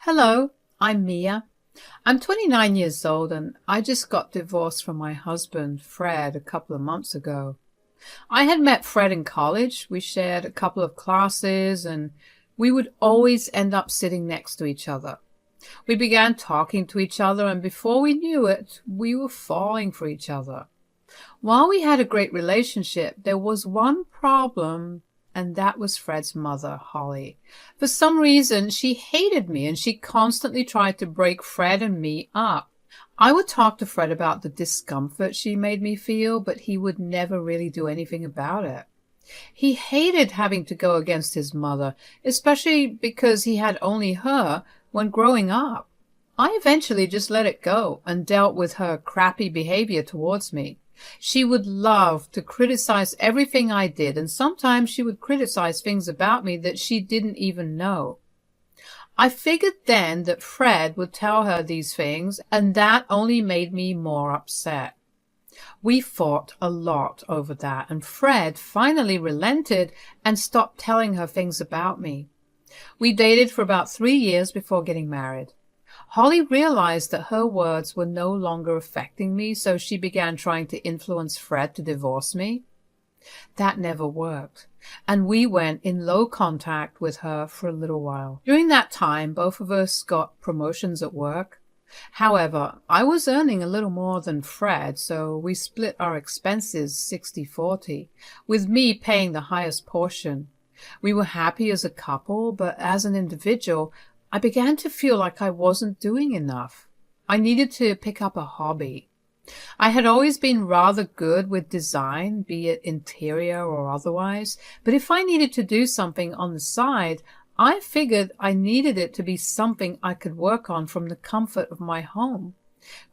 Hello, I'm Mia. I'm 29 years old and I just got divorced from my husband, Fred, a couple of months ago. I had met Fred in college. We shared a couple of classes and we would always end up sitting next to each other. We began talking to each other and before we knew it, we were falling for each other. While we had a great relationship, there was one problem, and that was Fred's mother, Holly. For some reason, she hated me and she constantly tried to break Fred and me up. I would talk to Fred about the discomfort she made me feel, but he would never really do anything about it. He hated having to go against his mother, especially because he had only her when growing up. I eventually just let it go and dealt with her crappy behavior towards me. She would love to criticize everything I did, and sometimes she would criticize things about me that she didn't even know. I figured then that Fred would tell her these things, and that only made me more upset. We fought a lot over that, and Fred finally relented and stopped telling her things about me. We dated for about 3 years before getting married. Holly realized that her words were no longer affecting me, so she began trying to influence Fred to divorce me. That never worked, and we went in low contact with her for a little while. During that time, both of us got promotions at work. However, I was earning a little more than Fred, so we split our expenses 60-40, with me paying the highest portion. We were happy as a couple, but as an individual, I began to feel like I wasn't doing enough. I needed to pick up a hobby. I had always been rather good with design, be it interior or otherwise, but if I needed to do something on the side, I figured I needed it to be something I could work on from the comfort of my home.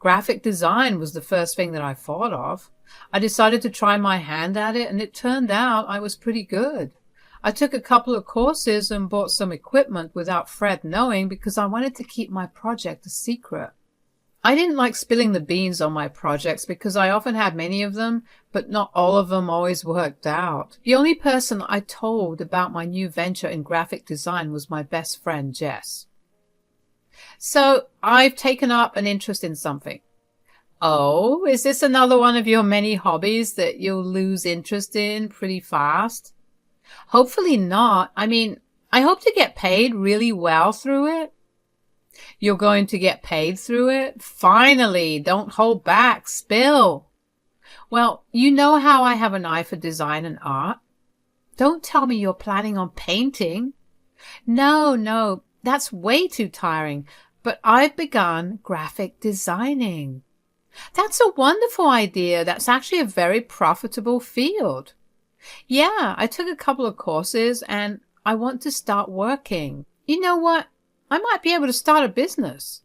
Graphic design was the first thing that I thought of. I decided to try my hand at it, and it turned out I was pretty good. I took a couple of courses and bought some equipment without Fred knowing because I wanted to keep my project a secret. I didn't like spilling the beans on my projects because I often had many of them, but not all of them always worked out. The only person I told about my new venture in graphic design was my best friend, Jess. So I've taken up an interest in something. Oh, is this another one of your many hobbies that you'll lose interest in pretty fast? Hopefully not. I hope to get paid really well through it. You're going to get paid through it? Finally, don't hold back, spill. Well, you know how I have an eye for design and art. Don't tell me you're planning on painting. No, that's way too tiring, but I've begun graphic designing. That's a wonderful idea. That's actually a very profitable field. Yeah, I took a couple of courses and I want to start working. You know what? I might be able to start a business.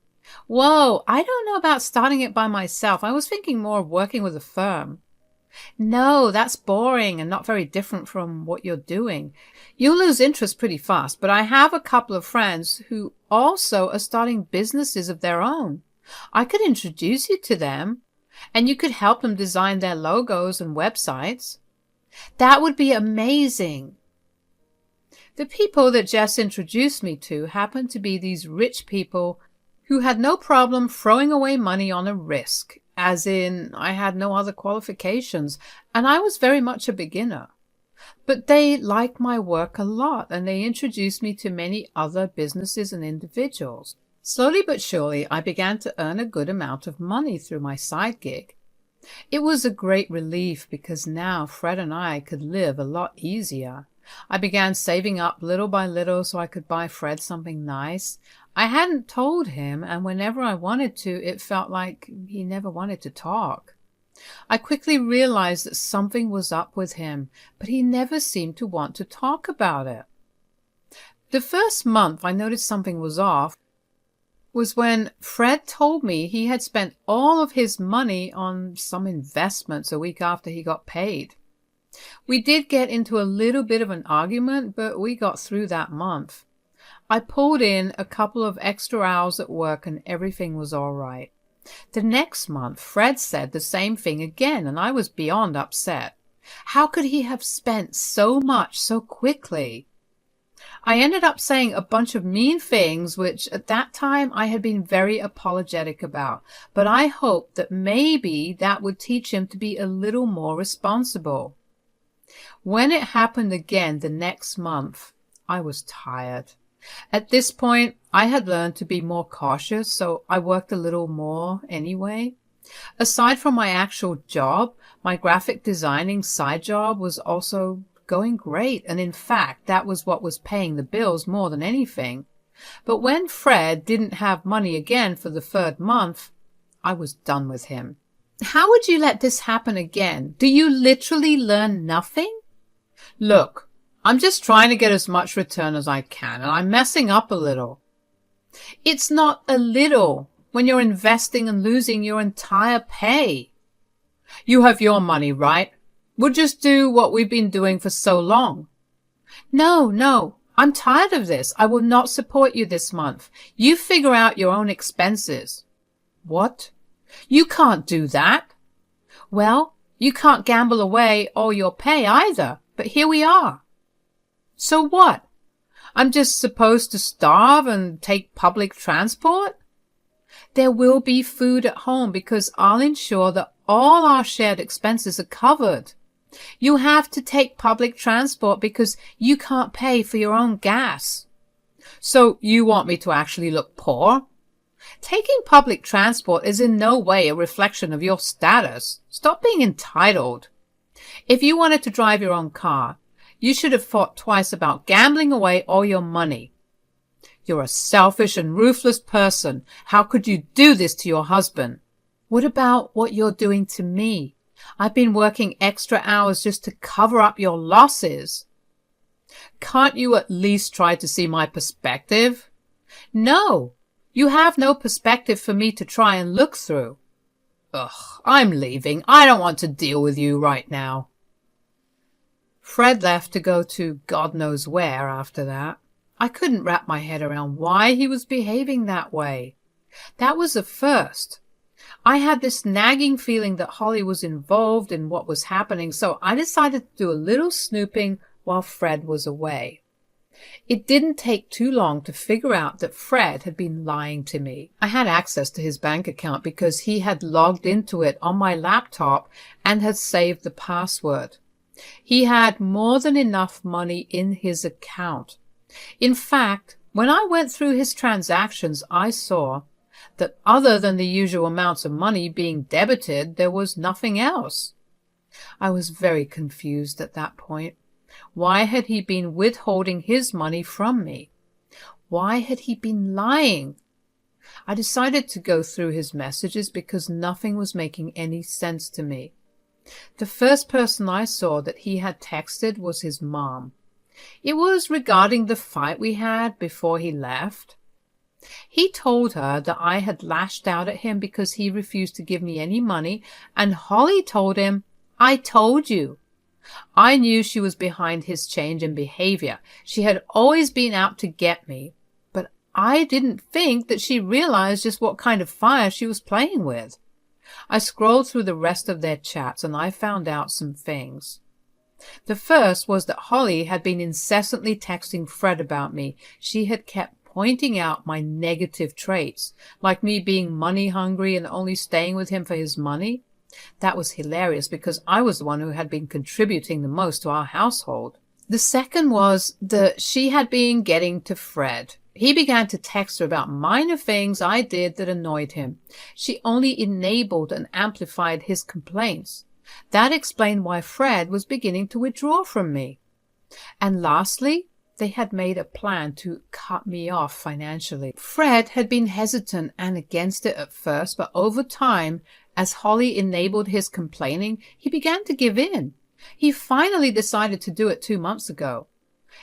Whoa, I don't know about starting it by myself. I was thinking more of working with a firm. No, that's boring and not very different from what you're doing. You'll lose interest pretty fast, but I have a couple of friends who also are starting businesses of their own. I could introduce you to them, and you could help them design their logos and websites. That would be amazing. The people that Jess introduced me to happened to be these rich people who had no problem throwing away money on a risk, as in I had no other qualifications, and I was very much a beginner. But they liked my work a lot, and they introduced me to many other businesses and individuals. Slowly but surely, I began to earn a good amount of money through my side gig. It was a great relief because now Fred and I could live a lot easier. I began saving up little by little so I could buy Fred something nice. I hadn't told him, and whenever I wanted to, it felt like he never wanted to talk. I quickly realized that something was up with him, but he never seemed to want to talk about it. The first month I noticed something was off was when Fred told me he had spent all of his money on some investments a week after he got paid. We did get into a little bit of an argument, but we got through that month. I pulled in a couple of extra hours at work and everything was all right. The next month, Fred said the same thing again, and I was beyond upset. How could he have spent so much so quickly? I ended up saying a bunch of mean things, which at that time I had been very apologetic about, but I hoped that maybe that would teach him to be a little more responsible. When it happened again the next month, I was tired. At this point, I had learned to be more cautious, so I worked a little more anyway. Aside from my actual job, my graphic designing side job was also going great, and in fact, that was what was paying the bills more than anything. But when Fred didn't have money again for the third month, I was done with him. How would you let this happen again? Do you literally learn nothing? Look, I'm just trying to get as much return as I can, and I'm messing up a little. It's not a little when you're investing and losing your entire pay. You have your money, right? We'll just do what we've been doing for so long. No, I'm tired of this. I will not support you this month. You figure out your own expenses. What? You can't do that. Well, you can't gamble away all your pay either, but here we are. So what? I'm just supposed to starve and take public transport? There will be food at home because I'll ensure that all our shared expenses are covered. You have to take public transport because you can't pay for your own gas. So you want me to actually look poor? Taking public transport is in no way a reflection of your status. Stop being entitled. If you wanted to drive your own car, you should have thought twice about gambling away all your money. You're a selfish and ruthless person. How could you do this to your husband? What about what you're doing to me? I've been working extra hours just to cover up your losses. Can't you at least try to see my perspective? No, you have no perspective for me to try and look through. Ugh, I'm leaving. I don't want to deal with you right now. Fred left to go to God knows where after that. I couldn't wrap my head around why he was behaving that way. That was a first. I had this nagging feeling that Holly was involved in what was happening, so I decided to do a little snooping while Fred was away. It didn't take too long to figure out that Fred had been lying to me. I had access to his bank account because he had logged into it on my laptop and had saved the password. He had more than enough money in his account. In fact, when I went through his transactions, I saw that other than the usual amounts of money being debited, there was nothing else. I was very confused at that point. Why had he been withholding his money from me? Why had he been lying? I decided to go through his messages because nothing was making any sense to me. The first person I saw that he had texted was his mom. It was regarding the fight we had before he left. He told her that I had lashed out at him because he refused to give me any money, and Holly told him, "I told you." I knew she was behind his change in behavior. She had always been out to get me, but I didn't think that she realized just what kind of fire she was playing with. I scrolled through the rest of their chats and I found out some things. The first was that Holly had been incessantly texting Fred about me. She had kept pointing out my negative traits, like me being money hungry and only staying with him for his money. That was hilarious because I was the one who had been contributing the most to our household. The second was that she had been getting to Fred. He began to text her about minor things I did that annoyed him. She only enabled and amplified his complaints. That explained why Fred was beginning to withdraw from me. And lastly, they had made a plan to cut me off financially. Fred had been hesitant and against it at first, but over time, as Holly enabled his complaining, he began to give in. He finally decided to do it 2 months ago.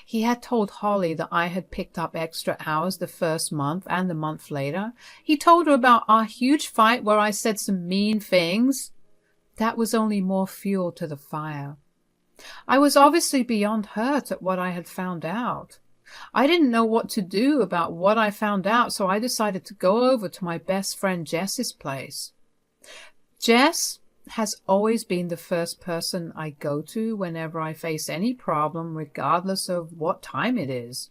He had told Holly that I had picked up extra hours the first month and the month later. He told her about our huge fight where I said some mean things. That was only more fuel to the fire. I was obviously beyond hurt at what I had found out. I didn't know what to do about what I found out, so I decided to go over to my best friend Jess's place. Jess has always been the first person I go to whenever I face any problem, regardless of what time it is.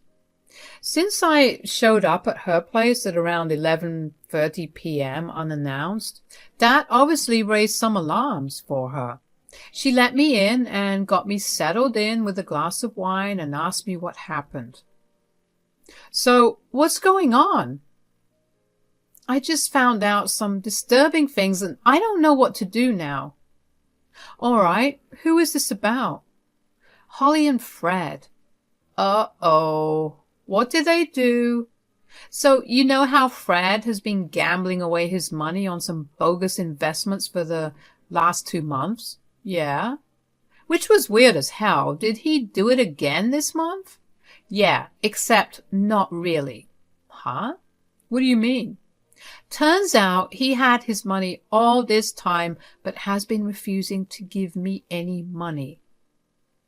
Since I showed up at her place at around 11:30 p.m. unannounced, that obviously raised some alarms for her. She let me in and got me settled in with a glass of wine and asked me what happened. So, what's going on? I just found out some disturbing things and I don't know what to do now. All right, who is this about? Holly and Fred. Uh-oh. What did they do? So, you know how Fred has been gambling away his money on some bogus investments for the last 2 months? Yeah. Which was weird as hell. Did he do it again this month? Yeah, except not really. Huh? What do you mean? Turns out he had his money all this time, but has been refusing to give me any money.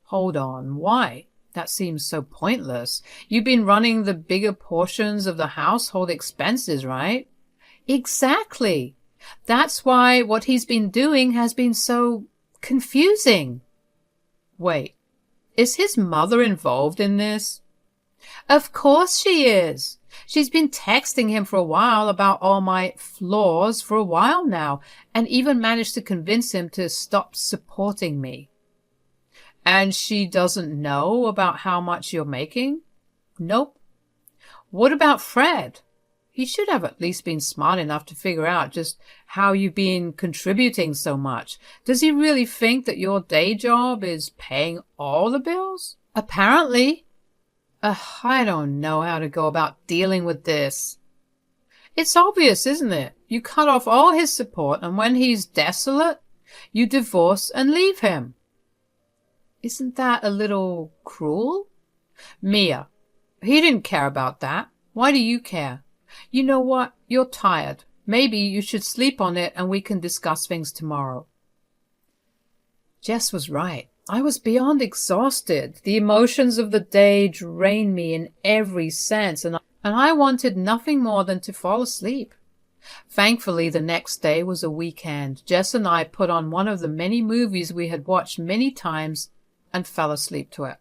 Hold on, why? That seems so pointless. You've been running the bigger portions of the household expenses, right? Exactly. That's why what he's been doing has been so confusing. Wait, is his mother involved in this? Of course she is. She's been texting him for a while about all my flaws for a while now, and even managed to convince him to stop supporting me. And she doesn't know about how much you're making? Nope. What about Fred? He should have at least been smart enough to figure out just how you've been contributing so much. Does he really think that your day job is paying all the bills? Apparently. I don't know how to go about dealing with this. It's obvious, isn't it? You cut off all his support, and when he's desolate, you divorce and leave him. Isn't that a little cruel? Mia, he didn't care about that. Why do you care? You know what? You're tired. Maybe you should sleep on it and we can discuss things tomorrow. Jess was right. I was beyond exhausted. The emotions of the day drained me in every sense, and I wanted nothing more than to fall asleep. Thankfully, the next day was a weekend. Jess and I put on one of the many movies we had watched many times and fell asleep to it.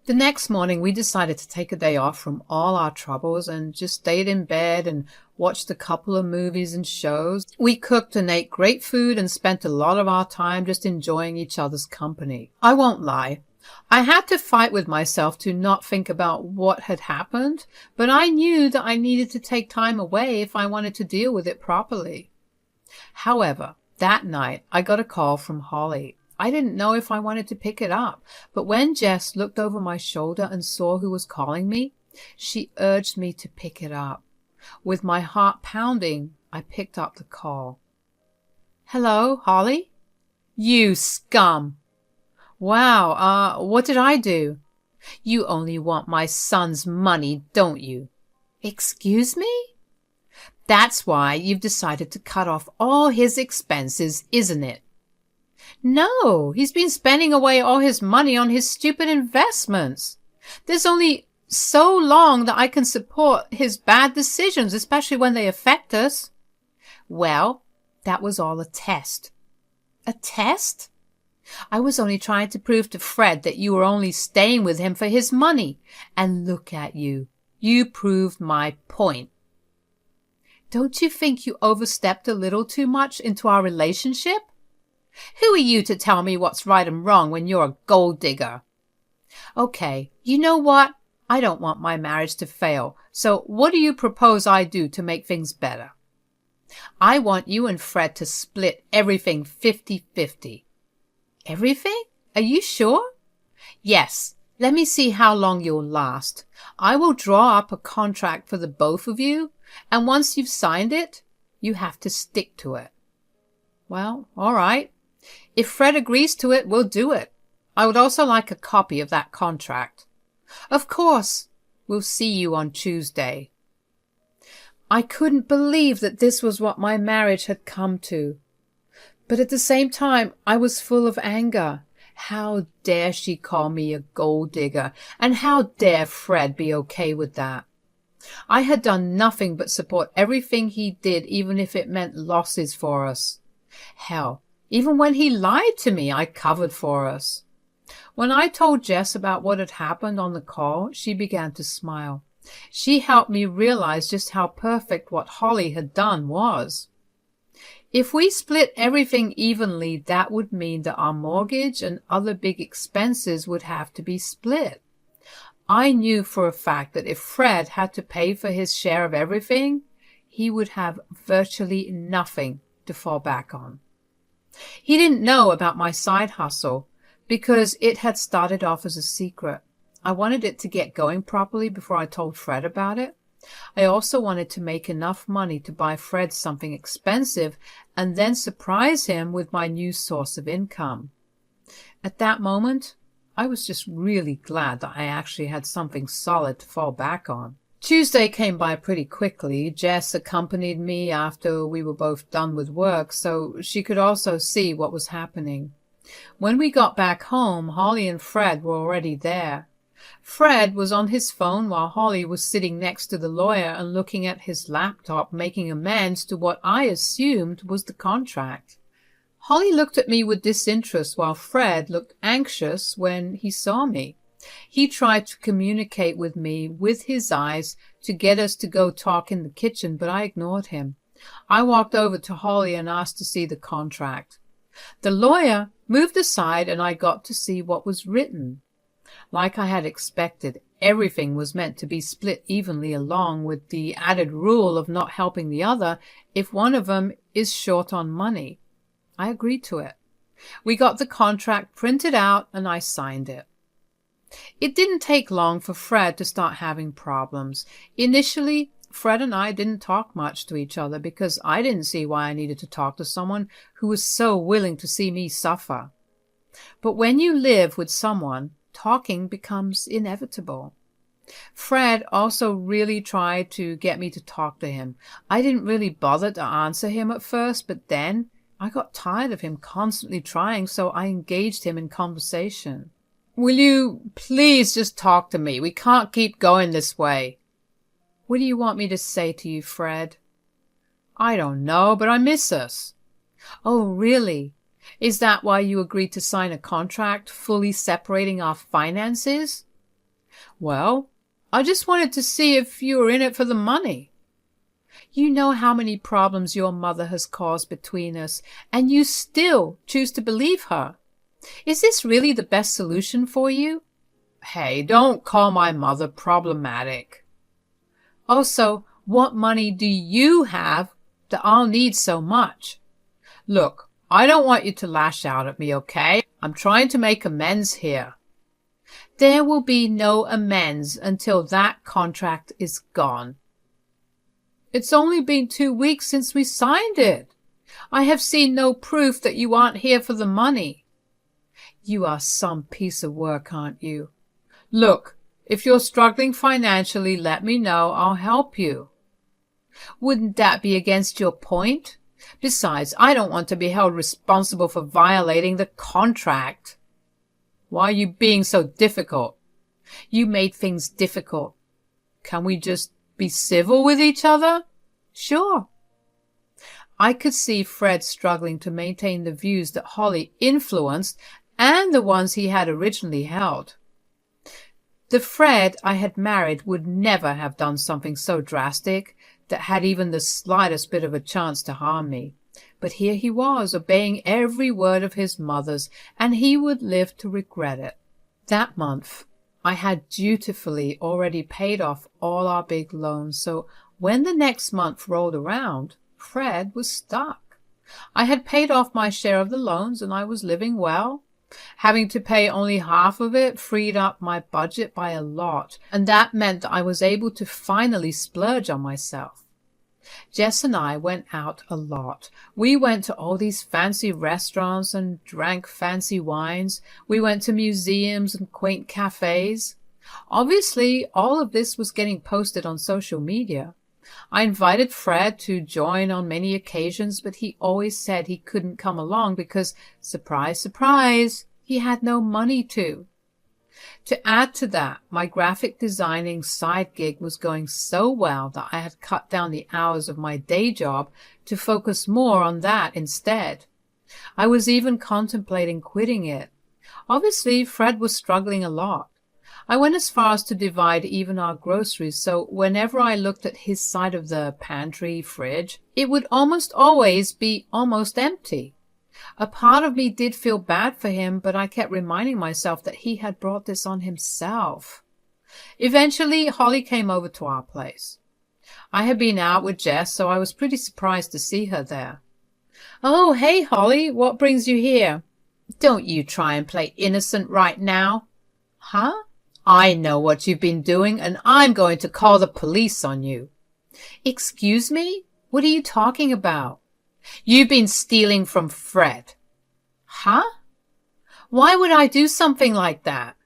The next morning, we decided to take a day off from all our troubles and just stayed in bed and watched a couple of movies and shows. We cooked and ate great food and spent a lot of our time just enjoying each other's company. I won't lie. I had to fight with myself to not think about what had happened, but I knew that I needed to take time away if I wanted to deal with it properly. However, that night I got a call from Holly. I didn't know if I wanted to pick it up, but when Jess looked over my shoulder and saw who was calling me, she urged me to pick it up. With my heart pounding, I picked up the call. Hello, Holly? You scum! Wow, what did I do? You only want my son's money, don't you? Excuse me? That's why you've decided to cut off all his expenses, isn't it? No, he's been spending away all his money on his stupid investments. There's only so long that I can support his bad decisions, especially when they affect us. Well, that was all a test. A test? I was only trying to prove to Fred that you were only staying with him for his money. And look at you. You proved my point. Don't you think you overstepped a little too much into our relationship? Who are you to tell me what's right and wrong when you're a gold digger? Okay, you know what? I don't want my marriage to fail, so what do you propose I do to make things better? I want you and Fred to split everything 50-50. Everything? Are you sure? Yes. Let me see how long you'll last. I will draw up a contract for the both of you, and once you've signed it, you have to stick to it. Well, all right. If Fred agrees to it, we'll do it. I would also like a copy of that contract. Of course. We'll see you on Tuesday. I couldn't believe that this was what my marriage had come to. But at the same time, I was full of anger. How dare she call me a gold digger? And how dare Fred be okay with that? I had done nothing but support everything he did, even if it meant losses for us. Hell, even when he lied to me, I covered for us. When I told Jess about what had happened on the call, she began to smile. She helped me realize just how perfect what Holly had done was. If we split everything evenly, that would mean that our mortgage and other big expenses would have to be split. I knew for a fact that if Fred had to pay for his share of everything, he would have virtually nothing to fall back on. He didn't know about my side hustle because it had started off as a secret. I wanted it to get going properly before I told Fred about it. I also wanted to make enough money to buy Fred something expensive and then surprise him with my new source of income. At that moment, I was just really glad that I actually had something solid to fall back on. Tuesday came by pretty quickly. Jess accompanied me after we were both done with work, so she could also see what was happening. When we got back home, Holly and Fred were already there. Fred was on his phone while Holly was sitting next to the lawyer and looking at his laptop, making amends to what I assumed was the contract. Holly looked at me with disinterest while Fred looked anxious when he saw me. He tried to communicate with me with his eyes to get us to go talk in the kitchen, but I ignored him. I walked over to Holly and asked to see the contract. The lawyer moved aside and I got to see what was written. Like I had expected, everything was meant to be split evenly, along with the added rule of not helping the other if one of them is short on money. I agreed to it. We got the contract printed out and I signed it. It didn't take long for Fred to start having problems. Initially, Fred and I didn't talk much to each other because I didn't see why I needed to talk to someone who was so willing to see me suffer. But when you live with someone, talking becomes inevitable. Fred also really tried to get me to talk to him. I didn't really bother to answer him at first, but then I got tired of him constantly trying, so I engaged him in conversation. "Will you please just talk to me? We can't keep going this way." "What do you want me to say to you, Fred?" "I don't know, but I miss us." "Oh, really? Is that why you agreed to sign a contract fully separating our finances?" "Well, I just wanted to see if you were in it for the money." "You know how many problems your mother has caused between us, and you still choose to believe her. Is this really the best solution for you?" "Hey, don't call my mother problematic." "Also, what money do you have that I'll need so much?" "Look, I don't want you to lash out at me, okay? I'm trying to make amends here." "There will be no amends until that contract is gone." "It's only been 2 weeks since we signed it. I have seen no proof that you aren't here for the money." "You are some piece of work, aren't you?" "Look, if you're struggling financially, let me know. I'll help you." "Wouldn't that be against your point? Besides, I don't want to be held responsible for violating the contract." "Why are you being so difficult?" "You made things difficult." "Can we just be civil with each other?" "Sure." I could see Fred struggling to maintain the views that Holly influenced and the ones he had originally held. The Fred I had married would never have done something so drastic that had even the slightest bit of a chance to harm me. But here he was, obeying every word of his mother's, and he would live to regret it. That month, I had dutifully already paid off all our big loans, so when the next month rolled around, Fred was stuck. I had paid off my share of the loans, and I was living well. Having to pay only half of it freed up my budget by a lot, and that meant that I was able to finally splurge on myself. Jess and I went out a lot. We went to all these fancy restaurants and drank fancy wines. We went to museums and quaint cafes. Obviously, all of this was getting posted on social media. I invited Fred to join on many occasions, but he always said he couldn't come along because, surprise, surprise, he had no money to. To add to that, my graphic designing side gig was going so well that I had cut down the hours of my day job to focus more on that instead. I was even contemplating quitting it. Obviously, Fred was struggling a lot. I went as far as to divide even our groceries, so whenever I looked at his side of the pantry fridge, it would almost always be almost empty. A part of me did feel bad for him, but I kept reminding myself that he had brought this on himself. Eventually, Holly came over to our place. I had been out with Jess, so I was pretty surprised to see her there. "Oh, hey, Holly, what brings you here?" "Don't you try and play innocent right now." "Huh?" "I know what you've been doing, and I'm going to call the police on you." "Excuse me? What are you talking about?" "You've been stealing from Fred." "Huh? Why would I do something like that?"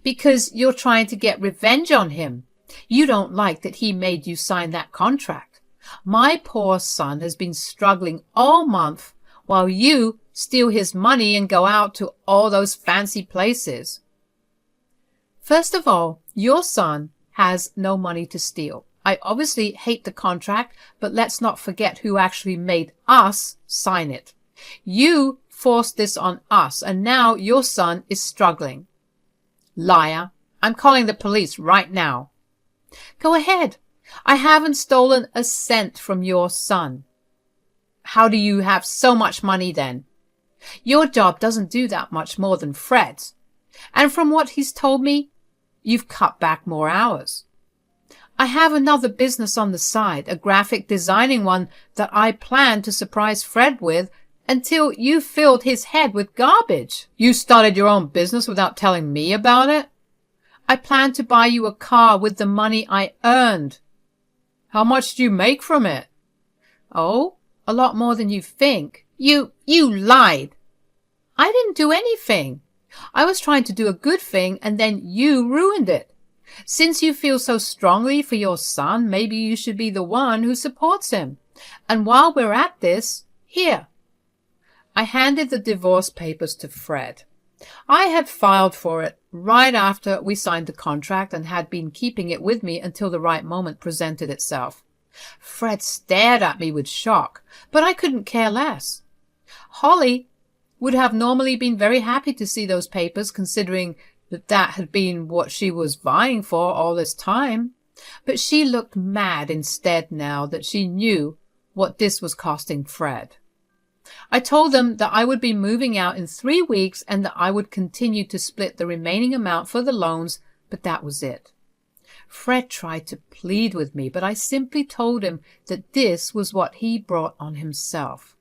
"Because you're trying to get revenge on him. You don't like that he made you sign that contract. My poor son has been struggling all month while you steal his money and go out to all those fancy places." "First of all, your son has no money to steal. I obviously hate the contract, but let's not forget who actually made us sign it. You forced this on us, and now your son is struggling." "Liar. I'm calling the police right now." "Go ahead. I haven't stolen a cent from your son." "How do you have so much money then?" "Your job doesn't do that much more than Fred's. And from what he's told me, you've cut back more hours." "I have another business on the side, a graphic designing one that I planned to surprise Fred with until you filled his head with garbage." "You started your own business without telling me about it?" "I planned to buy you a car with the money I earned." "How much do you make from it?" "Oh, a lot more than you think." You lied." "I didn't do anything. I was trying to do a good thing, and then you ruined it. Since you feel so strongly for your son, maybe you should be the one who supports him. And while we're at this, here." I handed the divorce papers to Fred. I had filed for it right after we signed the contract and had been keeping it with me until the right moment presented itself. Fred stared at me with shock, but I couldn't care less. Holly would have normally been very happy to see those papers, considering that had been what she was vying for all this time. But she looked mad instead now that she knew what this was costing Fred. I told them that I would be moving out in 3 weeks and that I would continue to split the remaining amount for the loans, but that was it. Fred tried to plead with me, but I simply told him that this was what he brought on himself.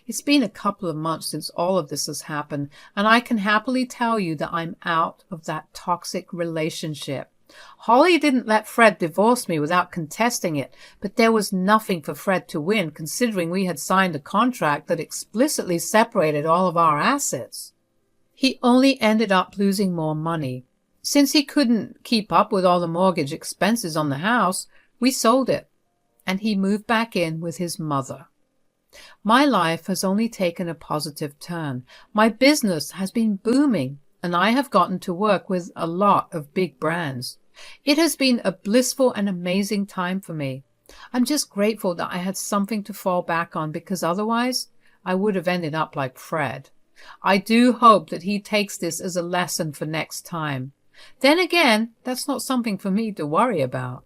It's been a couple of months since all of this has happened, and I can happily tell you that I'm out of that toxic relationship. Holly didn't let Fred divorce me without contesting it, but there was nothing for Fred to win, considering we had signed a contract that explicitly separated all of our assets. He only ended up losing more money. Since he couldn't keep up with all the mortgage expenses on the house, we sold it, and he moved back in with his mother. My life has only taken a positive turn. My business has been booming, and I have gotten to work with a lot of big brands. It has been a blissful and amazing time for me. I'm just grateful that I had something to fall back on, because otherwise I would have ended up like Fred. I do hope that he takes this as a lesson for next time. Then again, that's not something for me to worry about.